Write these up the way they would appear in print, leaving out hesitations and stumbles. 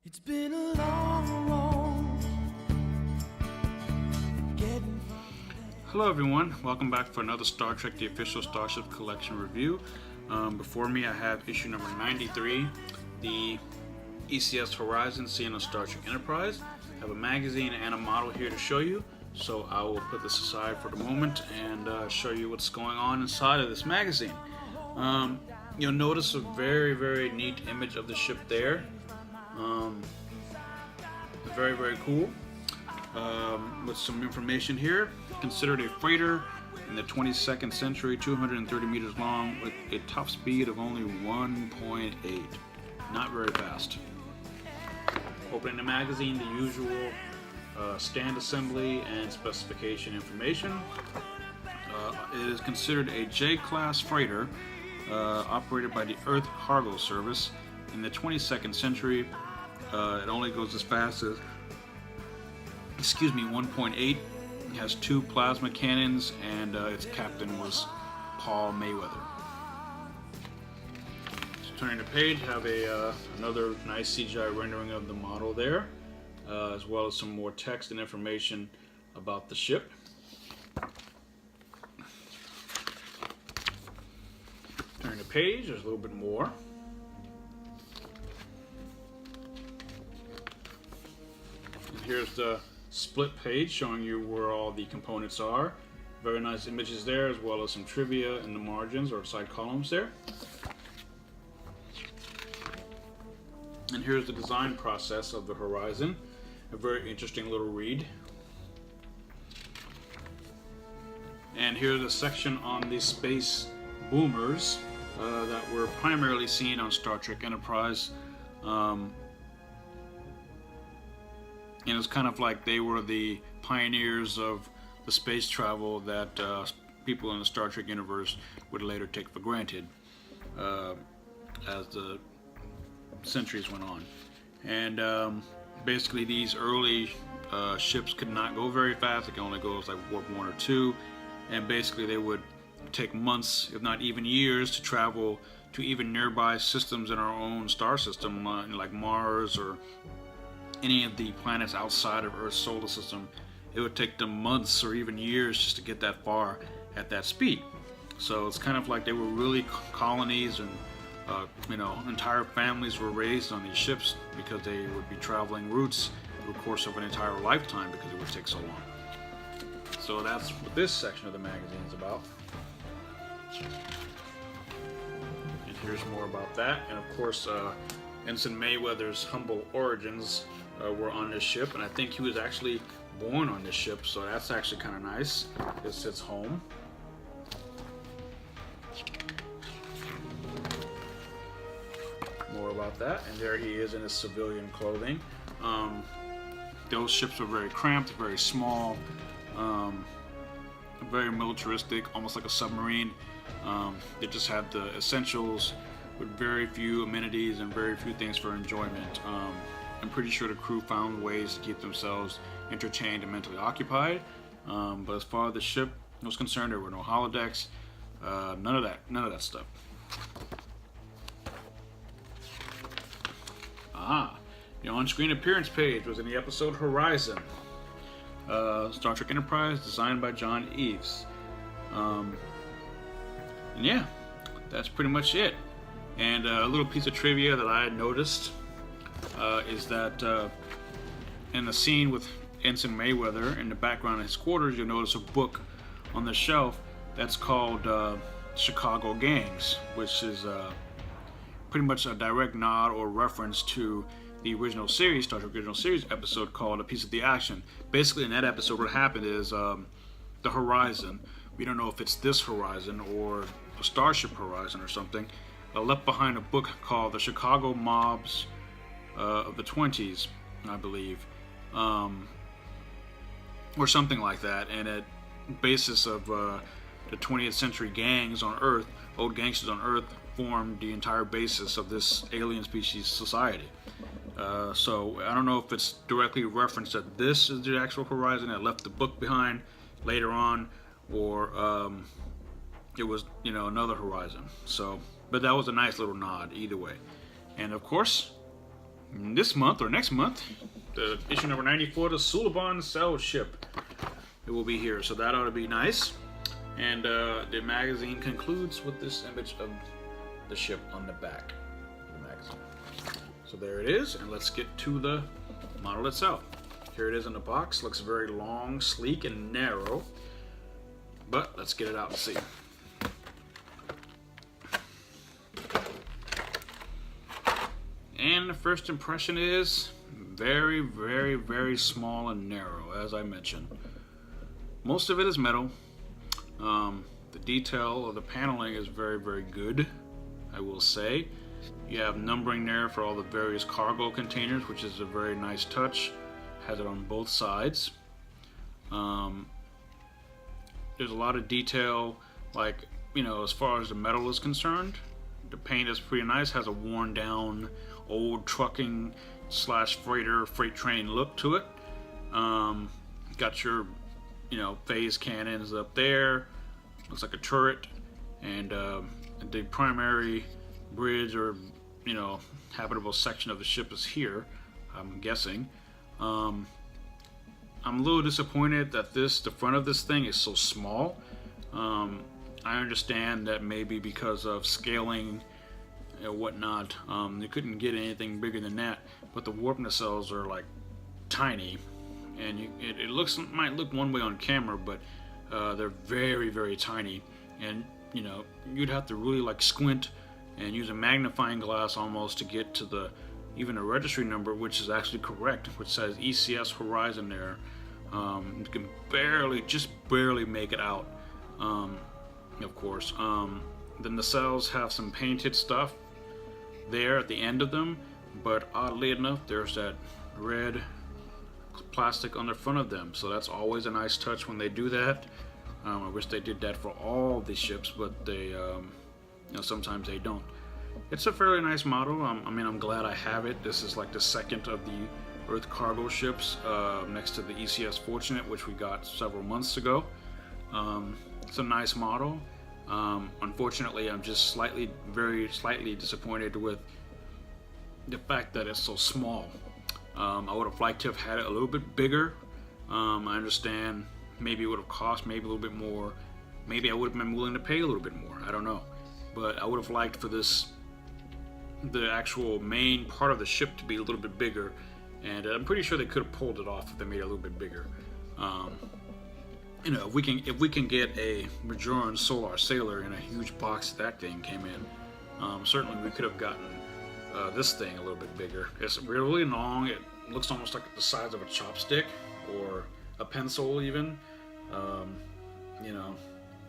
It's been a long road getting. Hello everyone, welcome back for another Star Trek The Official Starship Collection review. Before me I have issue number 93, the E.C.S. Horizon seen on Star Trek Enterprise. I have a magazine and a model here to show you, so I will put this aside for the moment and show you what's going on inside of this magazine. You'll notice a very neat image of the ship there. Very cool. With some information here. Considered a freighter in the 22nd century, 230 meters long, with a top speed of only 1.8. Not very fast. Opening the magazine, the usual stand assembly and specification information. It is considered a J-class freighter operated by the Earth Cargo Service. In the 22nd century, it only goes as fast as 1.8. It has 2 plasma cannons, and its captain was Paul Mayweather. So turning the page, have another nice CGI rendering of the model there, as well as some more text and information about the ship. Turning the page, there's a little bit more. And here's the split page showing you where all the components are. Very nice images there, as well as some trivia in the margins or side columns there. And here's the design process of the Horizon. A very interesting little read. And here's a section on the space boomers that were primarily seen on Star Trek Enterprise. And it's kind of like they were the pioneers of the space travel that people in the Star Trek universe would later take for granted as the centuries went on. And basically these early ships could not go very fast. They could only go like warp 1 or 2. And basically they would take months, if not even years, to travel to even nearby systems in our own star system, like Mars or any of the planets outside of Earth's solar system. It would take them months or even years just to get that far at that speed. So it's kind of like they were really colonies, and entire families were raised on these ships because they would be traveling routes through the course of an entire lifetime because it would take so long. So that's what this section of the magazine is about. And here's more about that. And of course, Ensign Mayweather's humble origins were on this ship, and I think he was actually born on this ship, so that's actually kind of nice. It's his home. More about that, and there he is in his civilian clothing. Those ships were very cramped, very small, very militaristic, almost like a submarine. They just had the essentials with very few amenities and very few things for enjoyment. I'm pretty sure the crew found ways to keep themselves entertained and mentally occupied. But as far as the ship was concerned, there were no holodecks, none of that stuff. The on-screen appearance page was in the episode Horizon, Star Trek Enterprise, designed by John E.C.S. And yeah, that's pretty much it. And a little piece of trivia that I had noticed is that in the scene with Ensign Mayweather, in the background of his quarters, you'll notice a book on the shelf that's called Chicago Gangs, which is pretty much a direct nod or reference to the original series, Star Trek original series episode called A Piece of the Action. Basically in that episode what happened is the Horizon, we don't know if it's this Horizon or a Starship Horizon or something, left behind a book called The Chicago Mobs of the 20s, I believe, or something like that, and at basis of the 20th century gangs on Earth, old gangsters on Earth, formed the entire basis of this alien species society. So I don't know if it's directly referenced that this is the actual Horizon that left the book behind later on, or it was another Horizon. So, but that was a nice little nod either way. And of course, this month or next month, the issue number 94, the Suliban Cell ship. It will be here, so that ought to be nice. And the magazine concludes with this image of the ship on the back of the magazine. So there it is, and let's get to the model itself. Here it is in the box. Looks very long, sleek, and narrow. But let's get it out and see. And the first impression is very, very, very small and narrow, as I mentioned. Most of it is metal. The detail of the paneling is very, very good, I will say. You have numbering there for all the various cargo containers, which is a very nice touch. Has it on both sides. There's a lot of detail, like, you know, as far as the metal is concerned. The paint is pretty nice, has a worn down old trucking slash freight train look to it. Got your, you know, phase cannons up there. Looks like a turret, and the primary bridge or, you know, habitable section of the ship is here, I'm guessing. I'm a little disappointed that the front of this thing is so small. I understand that maybe because of scaling and whatnot, they couldn't get anything bigger than that, but the warp nacelles are like tiny, and it might look one way on camera, but they're very, very tiny, and you know, you'd have to really like squint and use a magnifying glass almost to get to even a registry number, which is actually correct, which says E.C.S. Horizon there. You can just barely make it out, of course. The nacelles have some painted stuff there at the end of them, but oddly enough, there's that red plastic on the front of them, so that's always a nice touch when they do that. I wish they did that for all the ships, but they, you know, sometimes they don't. It's a fairly nice model. I mean, I'm glad I have it. This is like the second of the Earth cargo ships, next to the E.C.S. Fortunate, which we got several months ago. It's a nice model. Unfortunately, I'm just very slightly disappointed with the fact that it's so small. I would have liked to have had it a little bit bigger. I understand maybe it would have cost maybe a little bit more. Maybe I would have been willing to pay a little bit more. I don't know. But I would have liked for the actual main part of the ship to be a little bit bigger. And I'm pretty sure they could have pulled it off if they made it a little bit bigger. You know, if we can get a Majoran Solar Sailor in a huge box that thing came in, certainly we could have gotten this thing a little bit bigger. It's really long. It looks almost like the size of a chopstick or a pencil even. You know,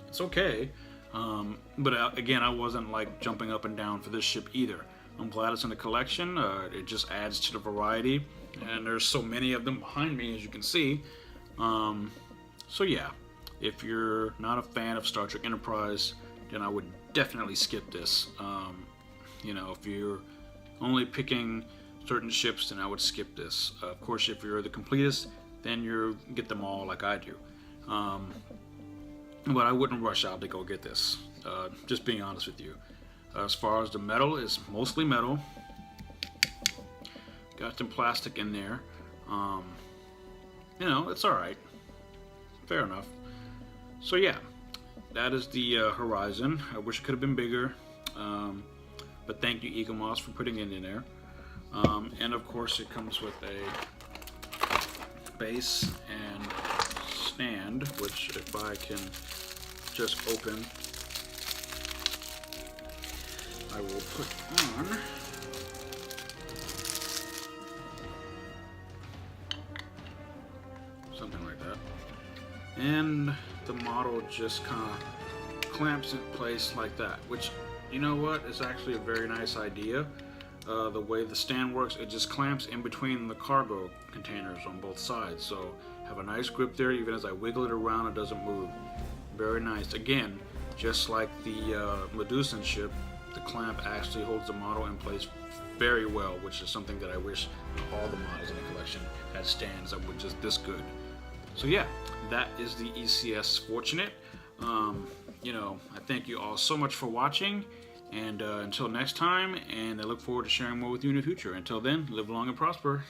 it's okay. But again, I wasn't like jumping up and down for this ship either. I'm glad it's in the collection. It just adds to the variety, and there's so many of them behind me, as you can see. So yeah, if you're not a fan of Star Trek Enterprise, then I would definitely skip this. You know, if you're only picking certain ships, then I would skip this. Of course, if you're the completist, then you get them all like I do. But I wouldn't rush out to go get this. Just being honest with you. As far as the metal, is mostly metal. Got some plastic in there. You know, it's alright. Fair enough. So yeah, that is the Horizon. I wish it could have been bigger. But thank you, E.C.S, for putting it in there. And of course, it comes with a base and stand, which if I can just open, I will put on. Something like that. And the model just kind of clamps in place like that, which, you know what, is actually a very nice idea. The way the stand works, it just clamps in between the cargo containers on both sides, so have a nice grip there. Even as I wiggle it around, it doesn't move. Very nice. Again, just like the Medusan ship, the clamp actually holds the model in place very well, which is something that I wish all the models in the collection had stands that were just this good. So yeah, that is the E.C.S. Fortunate. You know, I thank you all so much for watching, And until next time, and I look forward to sharing more with you in the future. Until then, live long and prosper.